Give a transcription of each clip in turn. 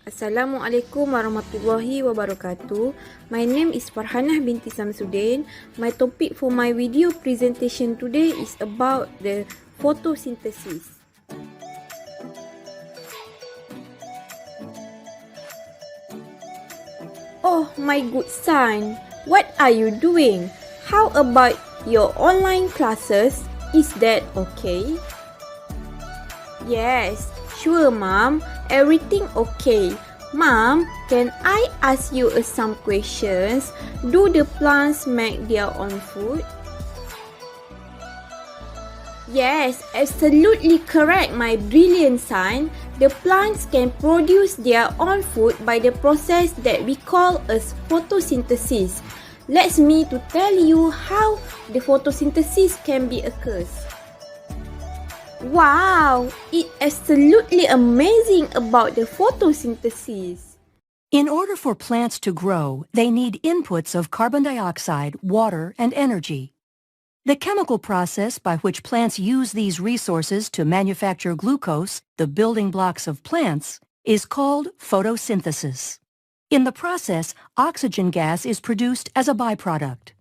Assalamualaikum warahmatullahi wabarakatuh. My name is Farhanah Binti Samsuddin. My topic for my video presentation today is about the photosynthesis. Oh, my good son, what are you doing? How about your online classes? Is that okay? Yes, sure, Mom. Everything okay. Mom, can I ask you some questions? Do the plants make their own food? Yes, absolutely correct, my brilliant son. The plants can produce their own food by the process that we call as photosynthesis. Let me to tell you how the photosynthesis can be occurs. Wow, it's absolutely amazing about the photosynthesis. In order for plants to grow, they need inputs of carbon dioxide, water, and energy. The chemical process by which plants use these resources to manufacture glucose, the building blocks of plants, is called photosynthesis. In the process, oxygen gas is produced as a byproduct.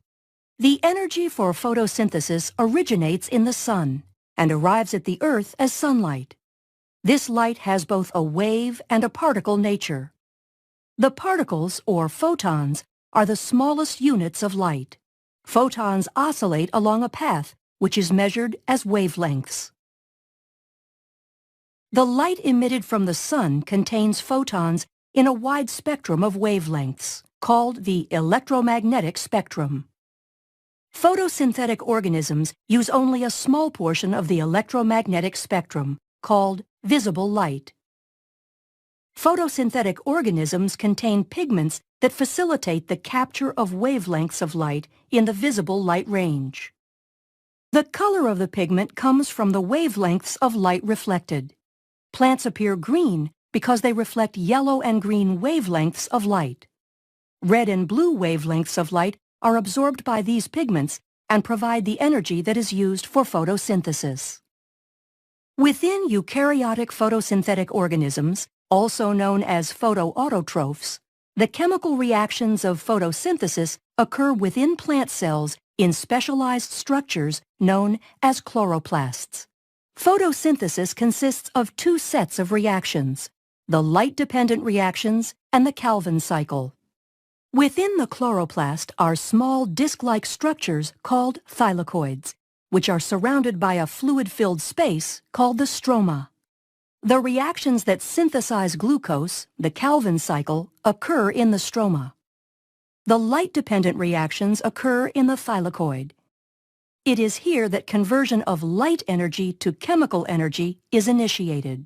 The energy for photosynthesis originates in the sun and arrives at the earth as sunlight. This light has both a wave and a particle nature. The particles, or photons, are the smallest units of light. Photons oscillate along a path, which is measured as wavelengths. The light emitted from the sun contains photons in a wide spectrum of wavelengths, called the electromagnetic spectrum. Photosynthetic organisms use only a small portion of the electromagnetic spectrum, called visible light. Photosynthetic organisms contain pigments that facilitate the capture of wavelengths of light in the visible light range. The color of the pigment comes from the wavelengths of light reflected. Plants appear green because they reflect yellow and green wavelengths of light. Red and blue wavelengths of light are absorbed by these pigments and provide the energy that is used for photosynthesis. Within eukaryotic photosynthetic organisms, also known as photoautotrophs, the chemical reactions of photosynthesis occur within plant cells in specialized structures known as chloroplasts. Photosynthesis consists of two sets of reactions, the light-dependent reactions and the Calvin cycle. Within the chloroplast are small disc-like structures called thylakoids, which are surrounded by a fluid-filled space called the stroma. The reactions that synthesize glucose, the Calvin cycle, occur in the stroma. The light-dependent reactions occur in the thylakoid. It is here that conversion of light energy to chemical energy is initiated.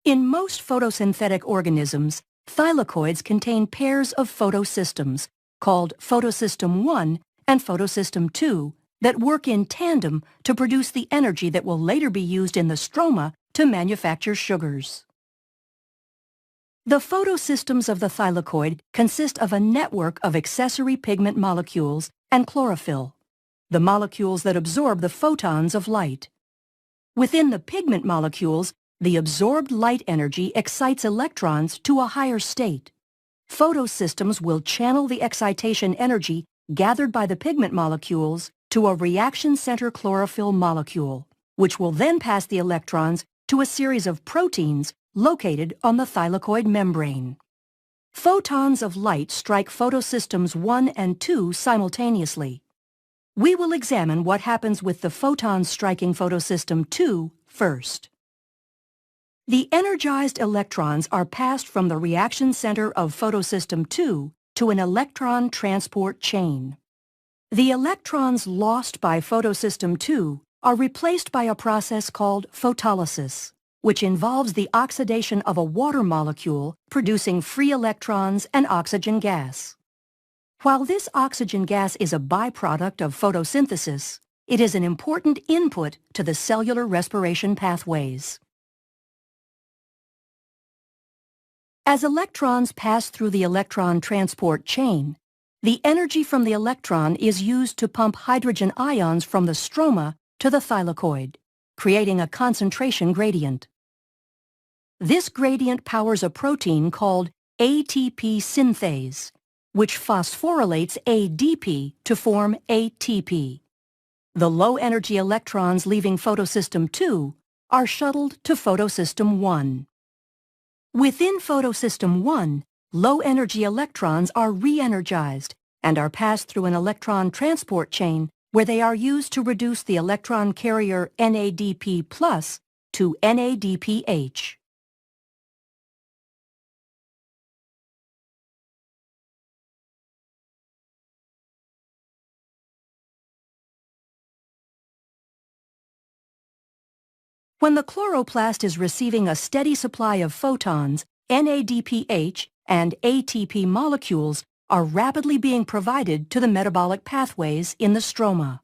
In most photosynthetic organisms, thylakoids contain pairs of photosystems, called photosystem 1 and photosystem 2, that work in tandem to produce the energy that will later be used in the stroma to manufacture sugars. The photosystems of the thylakoid consist of a network of accessory pigment molecules and chlorophyll, the molecules that absorb the photons of light. Within the pigment molecules, the absorbed light energy excites electrons to a higher state. Photosystems will channel the excitation energy gathered by the pigment molecules to a reaction center chlorophyll molecule, which will then pass the electrons to a series of proteins located on the thylakoid membrane. Photons of light strike photosystems 1 and 2 simultaneously. We will examine what happens with the photons striking photosystem 2 first. The energized electrons are passed from the reaction center of photosystem 2 to an electron transport chain. The electrons lost by photosystem 2 are replaced by a process called photolysis, which involves the oxidation of a water molecule producing free electrons and oxygen gas. While this oxygen gas is a byproduct of photosynthesis, it is an important input to the cellular respiration pathways. As electrons pass through the electron transport chain, the energy from the electron is used to pump hydrogen ions from the stroma to the thylakoid, creating a concentration gradient. This gradient powers a protein called ATP synthase, which phosphorylates ADP to form ATP. The low-energy electrons leaving photosystem 2 are shuttled to photosystem 1. Within photosystem 1, low-energy electrons are re-energized and are passed through an electron transport chain where they are used to reduce the electron carrier NADP+ to NADPH. When the chloroplast is receiving a steady supply of photons, NADPH and ATP molecules are rapidly being provided to the metabolic pathways in the stroma.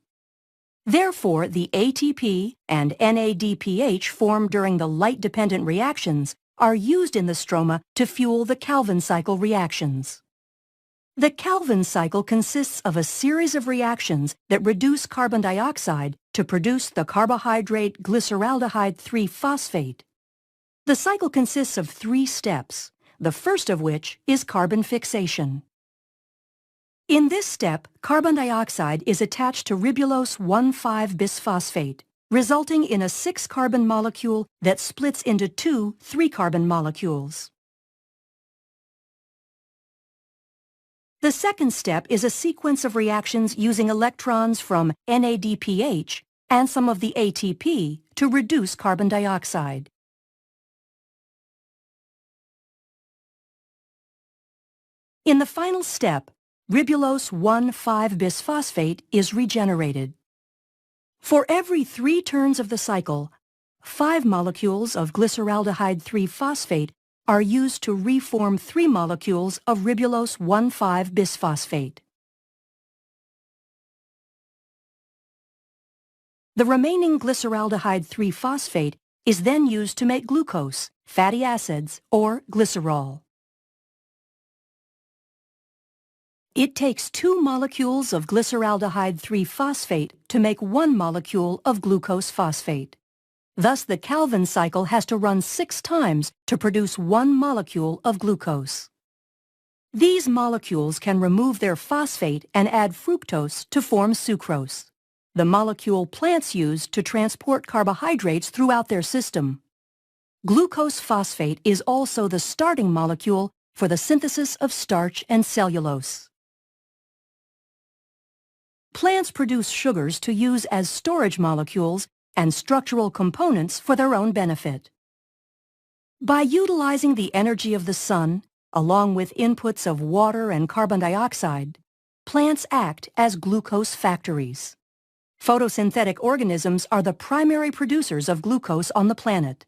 Therefore, the ATP and NADPH formed during the light-dependent reactions are used in the stroma to fuel the Calvin cycle reactions. The Calvin cycle consists of a series of reactions that reduce carbon dioxide to produce the carbohydrate glyceraldehyde 3-phosphate. The cycle consists of 3 steps, the first of which is carbon fixation. In this step, carbon dioxide is attached to ribulose 1,5-bisphosphate, resulting in a 6-carbon molecule that splits into 2 3-carbon molecules. The second step is a sequence of reactions using electrons from NADPH and some of the ATP to reduce carbon dioxide. In the final step, ribulose 1,5-bisphosphate is regenerated. For every 3 turns of the cycle, 5 molecules of glyceraldehyde 3-phosphate are used to reform 3 molecules of ribulose 1,5-bisphosphate. The remaining glyceraldehyde 3-phosphate is then used to make glucose, fatty acids, or glycerol. It takes 2 molecules of glyceraldehyde 3-phosphate to make 1 molecule of glucose phosphate. Thus, the Calvin cycle has to run 6 times to produce 1 molecule of glucose. These molecules can remove their phosphate and add fructose to form sucrose, the molecule plants use to transport carbohydrates throughout their system. Glucose phosphate is also the starting molecule for the synthesis of starch and cellulose. Plants produce sugars to use as storage molecules and structural components for their own benefit. By utilizing the energy of the sun, along with inputs of water and carbon dioxide, plants act as glucose factories. Photosynthetic organisms are the primary producers of glucose on the planet.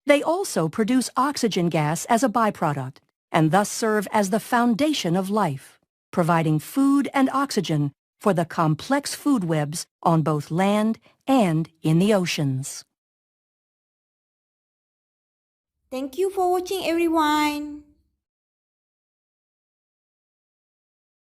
They also produce oxygen gas as a byproduct, and thus serve as the foundation of life, providing food and oxygen for the complex food webs on both land and in the oceans. Thank you for watching, everyone.